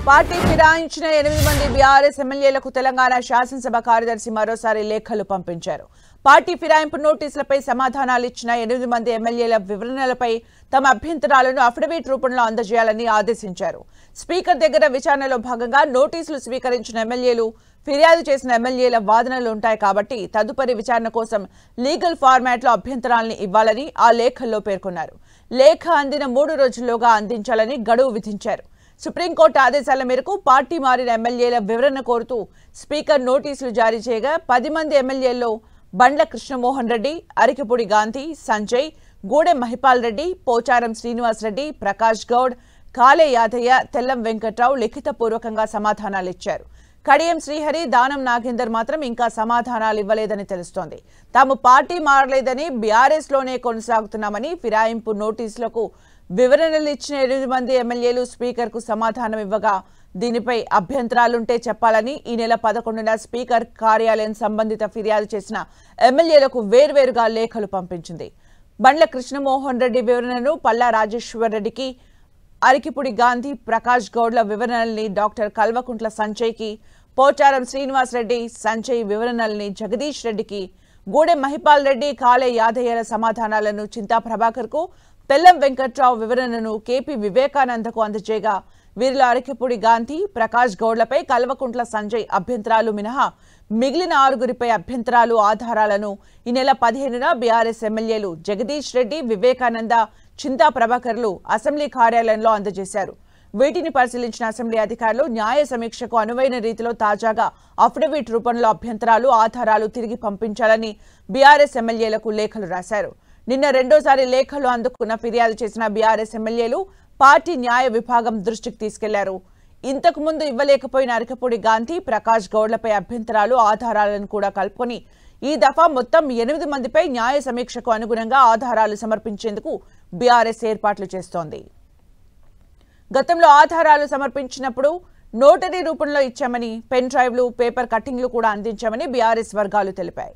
Party ఫిరాయించిన 8 మంది BRS ఎమ్మెల్యేలకు తెలంగాణ శాసనసభ కార్యదర్శి మరోసారి లేఖలు పంపించారు. పార్టీ ఫిరాయింపు నోటీసులపై సమాధానాలు ఇచ్చిన 8 మంది ఎమ్మెల్యేల వివరణలపై తమ అభ్యంతరాలను అఫిడవిట్ రూపంలో అందజేయాలని ఆదేశించారు. స్పీకర్ దగ్గర విచారణలో భాగంగా నోటీసులు స్వీకరించిన ఎమ్మెల్యేలు, ఫిర్యాదు చేసిన ఎమ్మెల్యేల వాదనలు ఉంటాయి కాబట్టి తదుపరి విచారణ కోసం లీగల్ ఫార్మాట్లో అభ్యంతరాలను ఇవ్వాలని ఆ లేఖల్లో పేర్కొన్నారు. లేఖ అందిన 3 రోజుల్లోగా అందించాలని గడువు విధించారు. సుప్రీంకోర్టు ఆదేశాల మేరకు పార్టీ మారిన ఎమ్మెల్యేల వివరణ కోరుతూ స్పీకర్ నోటీసులు జారీ చేయగా 10 మంది ఎమ్మెల్యేల్లో బండ్ల కృష్ణమోహన్ రెడ్డి, అరికెపూడి గాంధీ, సంజయ్, గూడెం మహిపాల్ రెడ్డి, పోచారం శ్రీనివాస్ రెడ్డి, ప్రకాష్ గౌడ్, కాలే యాదయ్య, తెల్లం వెంకట్రావు లిఖితపూర్వకంగా సమాధానాలు ఇచ్చారు. కడియం శ్రీహరి, దానం నాగేందర్ మాత్రం ఇంకా సమాధానాలు ఇవ్వలేదని తెలుస్తోంది. తాము పార్టీ మారలేదని, బీఆర్ఎస్ లోనే కొనసాగుతున్నామని ఫిరాయింపు నోటీసులకు వివరణలు ఇచ్చిన 8 మంది ఎమ్మెల్యేలు స్పీకర్కు సమాధానం ఇవ్వగా దీనిపై అభ్యంతరాలుంటే చెప్పాలని ఈ నెల 11న స్పీకర్ కార్యాలయం సంబంధిత ఫిర్యాదు చేసిన ఎమ్మెల్యేలకు వేర్వేరుగా లేఖలు పంపించింది. బండ్ల కృష్ణమోహన్ రెడ్డి వివరణను పల్లా రాజేశ్వర్ రెడ్డికి, అరికిపుడి గాంధీ, ప్రకాష్ గౌడ్ల వివరణల్ని డాక్టర్ కల్వకుంట్ల సంజయ్కి, పోచారం శ్రీనివాస్ రెడ్డి, సంజయ్ వివరణల్ని జగదీష్ రెడ్డికి, గూడెం మహిపాల్ రెడ్డి, కాలే యాదయ్యల సమాధానాలను చింతా ప్రభాకర్కు, తెల్లం వెంకట్రావు వివరణను కేపీ వివేకానందకు అందజేయగా వీరిలో అరికెపూడి గాంధీ, ప్రకాష్ గౌడ్లపై కల్వకుంట్ల సంజయ్ అభ్యంతరాలు మినహా మిగిలిన 6గురిపై అభ్యంతరాలు, ఆధారాలను ఈ నెల 15న బీఆర్ఎస్ ఎమ్మెల్యేలు జగదీష్ రెడ్డి, వివేకానంద, చింతా ప్రభాకర్లు అసెంబ్లీ కార్యాలయంలో అందజేశారు. వీటిని పరిశీలించిన అసెంబ్లీ అధికారులు న్యాయ సమీక్షకు అనువైన రీతిలో తాజాగా అఫిడవిట్ రూపంలో అభ్యంతరాలు, ఆధారాలు తిరిగి పంపించాలని బీఆర్ఎస్ ఎమ్మెల్యేలకు లేఖలు రాశారు. నిన్న రెండోసారి లేఖలు అందుకున్న ఫిర్యాదు చేసిన బీఆర్ఎస్ ఎమ్మెల్యేలు పార్టీ న్యాయ విభాగం దృష్టికి తీసుకెళ్లారు. ఇంతకు ముందు ఇవ్వలేకపోయిన అరికెపూడి గాంధీ, ప్రకాష్ గౌడ్లపై అభ్యంతరాలు, ఆధారాలను కూడా కలుపుకొని ఈ దఫా మొత్తం 8 మందిపై న్యాయ సమీక్షకు అనుగుణంగా ఆధారాలు సమర్పించేందుకు బీఆర్ఎస్ ఏర్పాట్లు చేస్తోంది. గతంలో ఆధారాలు సమర్పించినప్పుడు నోటరీ రూపంలో ఇచ్చామని, పెన్ డ్రైవ్లు, పేపర్ కట్టింగ్లు కూడా అందించామని బీఆర్ఎస్ వర్గాలు తెలిపాయి.